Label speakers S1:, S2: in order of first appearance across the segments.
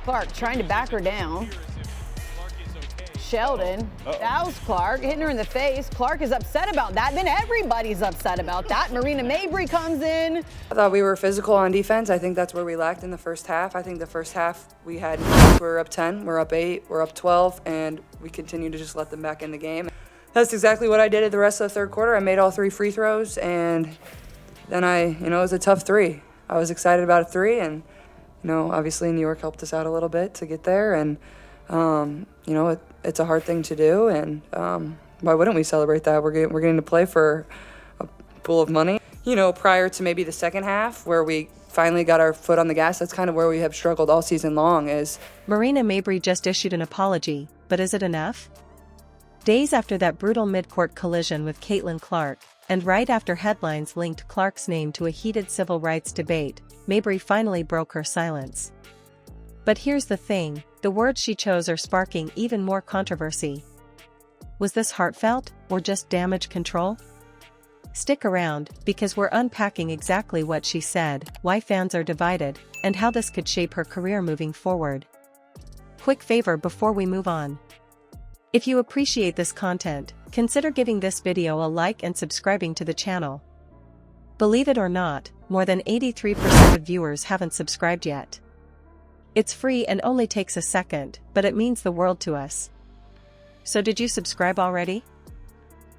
S1: Clark trying to back her down. Sheldon, that was Clark, hitting her in the face. Clark is upset about that. Then everybody's upset about that. Marina Mabrey comes in.
S2: I thought we were physical on defense. I think that's where we lacked in the first half. I think the first half we had, we were up 10, we're up 8, we're up 12, and we continue to just let them back in the game. That's exactly what I did at the rest of the third quarter. I made all 3 free throws, and then it was a tough 3. I was excited about a 3, and, obviously New York helped us out a little bit to get there, and, it's a hard thing to do, and why wouldn't we celebrate that? We're getting to play for a pool of money. Prior to maybe the second half where we finally got our foot on the gas, that's kind of where we have struggled all season long is.
S3: Marina Mabrey just issued an apology, but is it enough? Days after that brutal midcourt collision with Caitlin Clark, and right after headlines linked Clark's name to a heated civil rights debate, Mabrey finally broke her silence. But here's the thing, the words she chose are sparking even more controversy. Was this heartfelt, or just damage control? Stick around, because we're unpacking exactly what she said, why fans are divided, and how this could shape her career moving forward. Quick favor before we move on. If you appreciate this content, consider giving this video a like and subscribing to the channel. Believe it or not, more than 83% of viewers haven't subscribed yet. It's free and only takes a second, but it means the world to us. So did you subscribe already?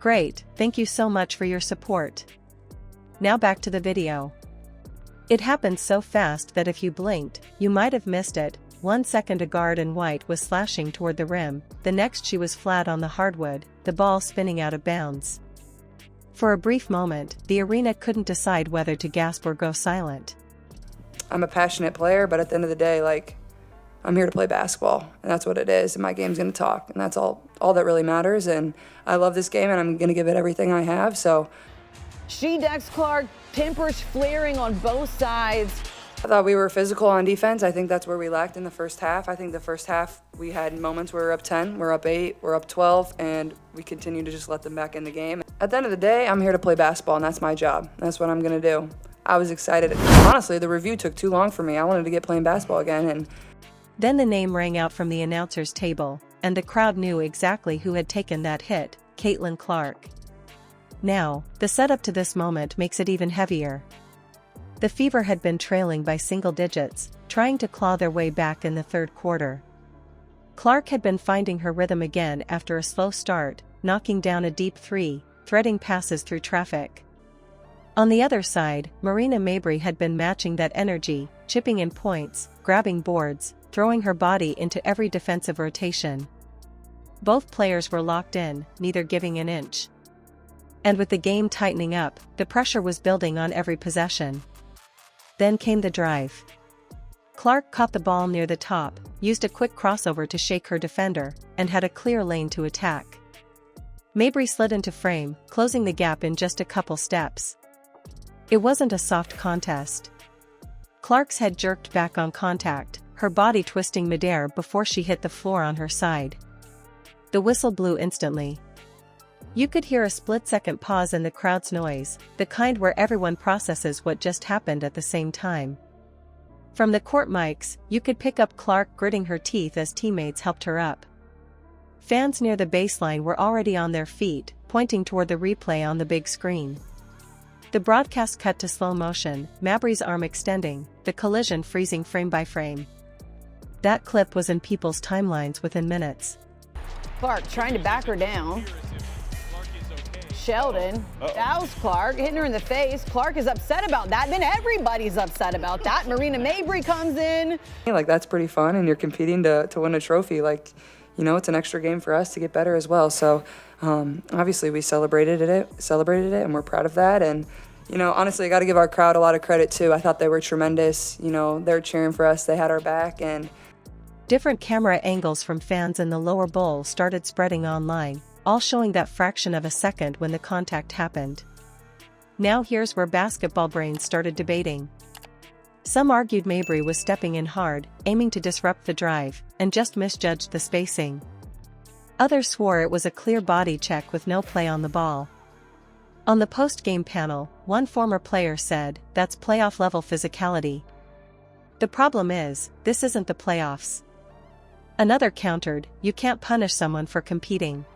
S3: Great, thank you so much for your support. Now back to the video. It happened so fast that if you blinked, you might have missed it. 1 second a guard in white was slashing toward the rim, the next she was flat on the hardwood, the ball spinning out of bounds. For a brief moment, the arena couldn't decide whether to gasp or go silent.
S2: I'm a passionate player, but at the end of the day, I'm here to play basketball, and that's what it is, and my game's going to talk, and that's all that really matters, and I love this game, and I'm going to give it everything I have, so.
S1: She decks Clark, tempers flaring on both sides.
S2: I thought we were physical on defense. I think that's where we lacked in the first half. I think the first half we had moments where we're up 10, we're up 8, we're up 12, and we continue to just let them back in the game. At the end of the day, I'm here to play basketball, and that's my job. That's what I'm going to do. I was excited. Honestly, the review took too long for me. I wanted to get playing basketball again. And
S3: then the name rang out from the announcer's table, and the crowd knew exactly who had taken that hit, Caitlin Clark. Now, the setup to this moment makes it even heavier. The Fever had been trailing by single digits, trying to claw their way back in the third quarter. Clark had been finding her rhythm again after a slow start, knocking down a deep 3, threading passes through traffic. On the other side, Marina Mabrey had been matching that energy, chipping in points, grabbing boards, throwing her body into every defensive rotation. Both players were locked in, neither giving an inch. And with the game tightening up, the pressure was building on every possession. Then came the drive. Clark caught the ball near the top, used a quick crossover to shake her defender, and had a clear lane to attack. Mabrey slid into frame, closing the gap in just a couple steps. It wasn't a soft contest. Clark's head jerked back on contact, her body twisting midair before she hit the floor on her side. The whistle blew instantly. You could hear a split-second pause in the crowd's noise, the kind where everyone processes what just happened at the same time. From the court mics, you could pick up Clark gritting her teeth as teammates helped her up. Fans near the baseline were already on their feet, pointing toward the replay on the big screen. The broadcast cut to slow motion, Mabrey's arm extending, the collision freezing frame by frame. That clip was in people's timelines within minutes.
S1: Clark trying to back her down. Sheldon, that was Clark, hitting her in the face. Clark is upset about that. Then everybody's upset about that. Marina Mabrey comes in.
S2: That's pretty fun, and you're competing to win a trophy. It's an extra game for us to get better as well. So obviously we celebrated it, and we're proud of that. And honestly, I got to give our crowd a lot of credit too. I thought they were tremendous. They're cheering for us. They had our back. And
S3: different camera angles from fans in the lower bowl started spreading online, all showing that fraction of a second when the contact happened. Now here's where basketball brains started debating. Some argued Mabrey was stepping in hard, aiming to disrupt the drive, and just misjudged the spacing. Others swore it was a clear body check with no play on the ball. On the post-game panel, one former player said, "That's playoff-level physicality." The problem is, this isn't the playoffs. Another countered, you can't punish someone for competing.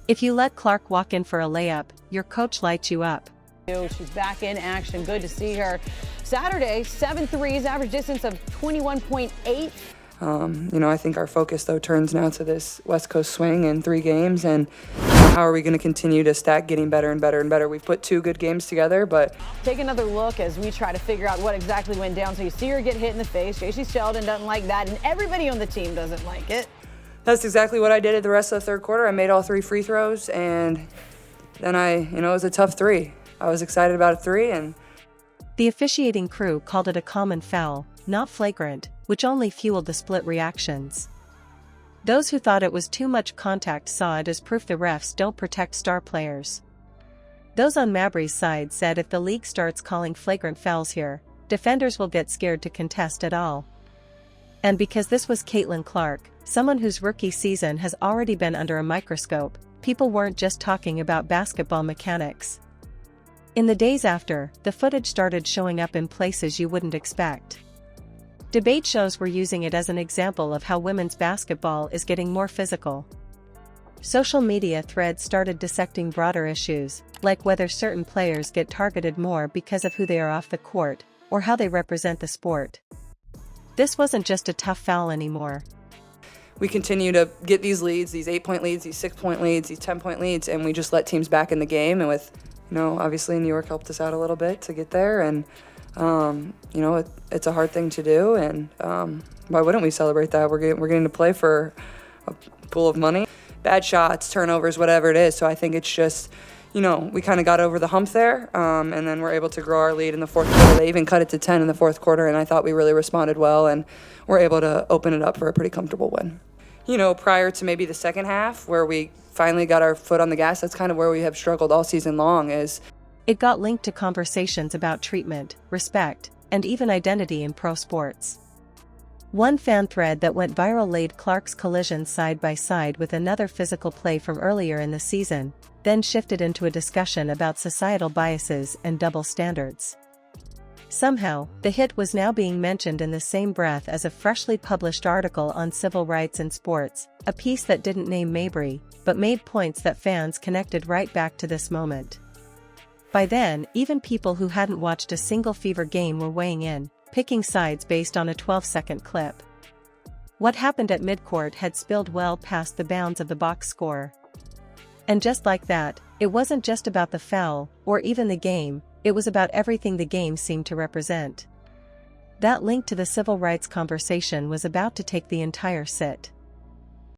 S3: If you let Clark walk in for a layup, your coach lights you up.
S1: She's back in action. Good to see her. Saturday, 7 threes, average distance of 21.8.
S2: I think our focus, though, turns now to this West Coast swing in 3 games, and how are we going to continue to stack getting better and better and better. We've put 2 good games together, but...
S1: Take another look as we try to figure out what exactly went down. So you see her get hit in the face. J.C. Sheldon doesn't like that, and everybody on the team doesn't like it.
S2: That's exactly what I did at the rest of the third quarter. I made all 3 free throws, and then it was a tough 3. I was excited about a 3, and...
S3: The officiating crew called it a common foul, not flagrant, which only fueled the split reactions. Those who thought it was too much contact saw it as proof the refs don't protect star players. Those on Mabrey's side said if the league starts calling flagrant fouls here, defenders will get scared to contest at all. And because this was Caitlin Clark, someone whose rookie season has already been under a microscope, people weren't just talking about basketball mechanics. In the days after, the footage started showing up in places you wouldn't expect. Debate shows were using it as an example of how women's basketball is getting more physical. Social media threads started dissecting broader issues, like whether certain players get targeted more because of who they are off the court, or how they represent the sport. This wasn't just a tough foul anymore.
S2: We continue to get these leads, these 8-point leads, these 6-point leads, these 10-point leads, and we just let teams back in the game. And with, obviously New York helped us out a little bit to get there, and it's a hard thing to do, and why wouldn't we celebrate that? We're getting to play for a pool of money. Bad shots, turnovers, whatever it is. So I think it's just, we kind of got over the hump there, and then we're able to grow our lead in the fourth quarter. They even cut it to 10 in the fourth quarter, and I thought we really responded well, and we're able to open it up for a pretty comfortable win. Prior to maybe the second half, where we finally got our foot on the gas, that's kind of where we have struggled all season long.
S3: It got linked to conversations about treatment, respect, and even identity in pro sports. One fan thread that went viral laid Clark's collision side by side with another physical play from earlier in the season, then shifted into a discussion about societal biases and double standards. Somehow, the hit was now being mentioned in the same breath as a freshly published article on civil rights in sports, a piece that didn't name Mabrey, but made points that fans connected right back to this moment. By then, even people who hadn't watched a single Fever game were weighing in, picking sides based on a 12-second clip. What happened at midcourt had spilled well past the bounds of the box score. And just like that, it wasn't just about the foul, or even the game, it was about everything the game seemed to represent. That link to the civil rights conversation was about to take the entire sit.